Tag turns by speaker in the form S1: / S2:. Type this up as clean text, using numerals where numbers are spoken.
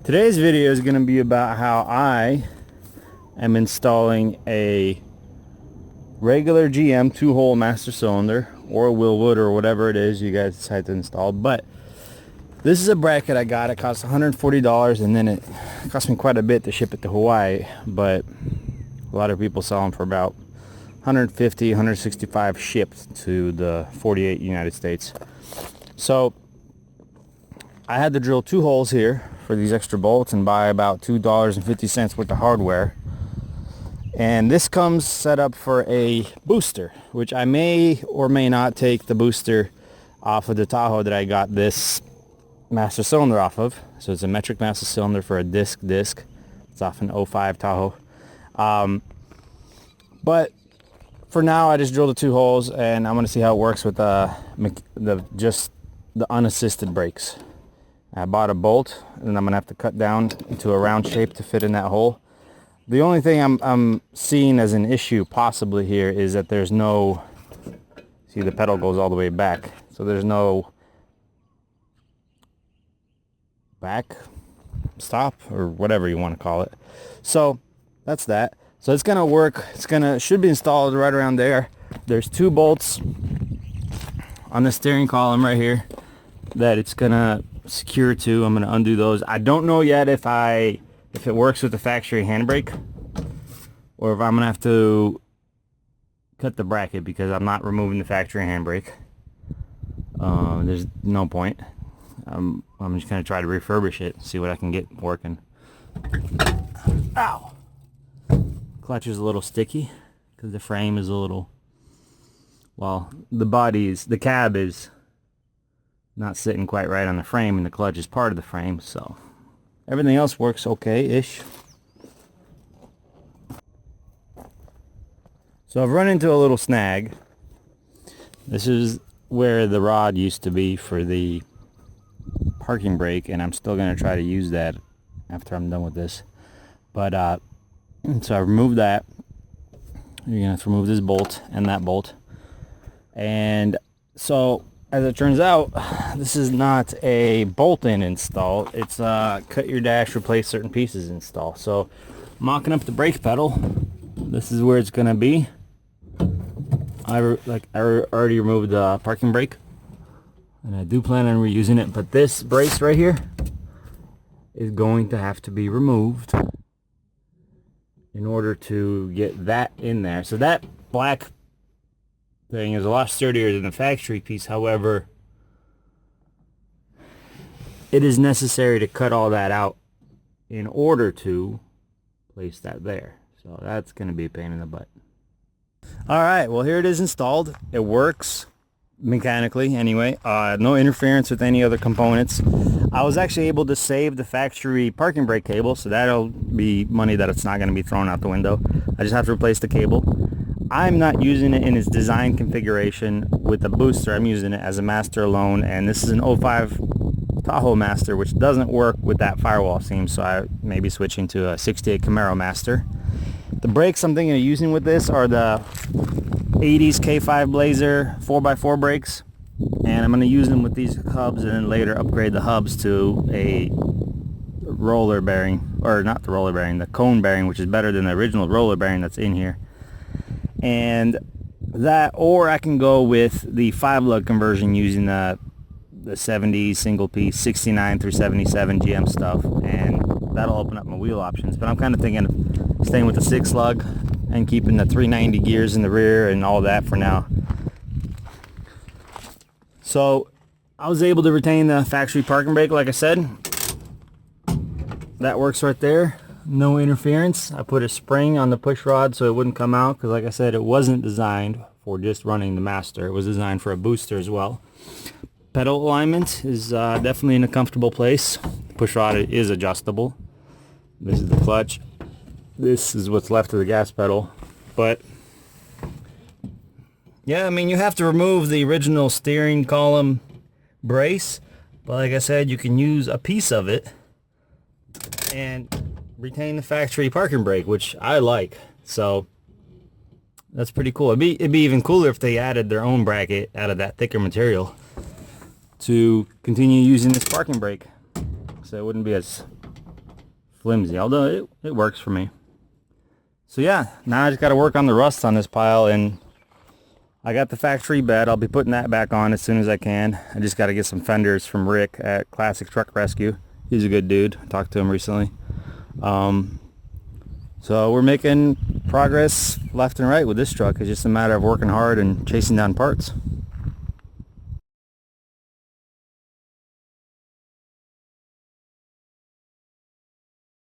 S1: Today's video is going to be about how I am installing a regular GM 2-hole master cylinder, or a Willwood, or whatever it is you guys decide to install. But this is a bracket I got. It cost $140, and then it cost me quite a bit to ship it to Hawaii, but a lot of people sell them for about $150, $165 shipped to the 48 United States. So I had to drill 2 holes here for these extra bolts and buy about $2.50 worth of hardware. And this comes set up for a booster, which I may or may not take the booster off of the Tahoe that I got this master cylinder off of. So it's a metric master cylinder for a disc. It's off an '05 Tahoe. But for now, I just drilled the 2 holes, and I'm going to see how it works with just the unassisted brakes. I bought a bolt, and I'm going to have to cut down into a round shape to fit in that hole. The only thing I'm seeing as an issue possibly here is that there's no, see, the pedal goes all the way back, so there's no back stop or whatever you want to call it. So that's that. So it's going to work. Should be installed right around there. There's 2 bolts on the steering column right here that it's going to secure to. I'm going to undo those. I don't know yet if it works with the factory handbrake, or if I'm going to have to cut the bracket, because I'm not removing the factory handbrake. There's no point. I'm just going to try to refurbish it, see what I can get working. Ow! Clutch is a little sticky because the frame is a little, well, the cab is not sitting quite right on the frame, and the clutch is part of the frame, so everything else works okay-ish. So I've run into a little snag. This is where the rod used to be for the parking brake, and I'm still going to try to use that after I'm done with this. But so I removed that. You're going to have to remove this bolt and that bolt. And so, as it turns out, this is not a bolt-in install. It's cut your dash, replace certain pieces install. So, mocking up the brake pedal. This is where it's going to be. I already removed the parking brake, and I do plan on reusing it. But this brace right here is going to have to be removed in order to get that in there. So that black thing is a lot sturdier than the factory piece. However, it is necessary to cut all that out in order to place that there. So that's going to be a pain in the butt. Alright, well, here it is installed. It works mechanically anyway. No interference with any other components. I was actually able to save the factory parking brake cable, so that'll be money that it's not going to be thrown out the window. I just have to replace the cable. I'm not using it in its design configuration with the booster. I'm using it as a master alone, and this is an '05 Tahoe master, which doesn't work with that firewall seam, so I may be switching to a '68 Camaro master. The brakes I'm thinking of using with this are the 80s K5 Blazer 4x4 brakes, and I'm going to use them with these hubs, and then later upgrade the hubs to a roller bearing, or not the roller bearing, the cone bearing, which is better than the original roller bearing that's in here. And that, or I can go with the 5-lug conversion using the 70s single piece 69 through 77 GM stuff, and that'll open up my wheel options. But I'm kind of thinking of staying with the 6-lug and keeping the 390 gears in the rear and all that for now. So I was able to retain the factory parking brake, like I said. That works right there. No interference. I put a spring on the push rod so it wouldn't come out, because like I said, it wasn't designed for just running the master. It was designed for a booster as well. Pedal alignment is definitely in a comfortable place. The push rod is adjustable. This is the clutch. This is what's left of the gas pedal. But yeah, I mean, you have to remove the original steering column brace, but like I said, you can use a piece of it and retain the factory parking brake, which I like. So that's pretty cool. It'd be even cooler if they added their own bracket out of that thicker material to continue using this parking brake, so it wouldn't be as flimsy, although it works for me. So yeah, now I just got to work on the rust on this pile, and I got the factory bed. I'll be putting that back on as soon as I can. I just got to get some fenders from Rick at Classic Truck Rescue. He's a good dude. I talked to him recently. So we're making progress left and right with this truck. It's just a matter of working hard and chasing down parts.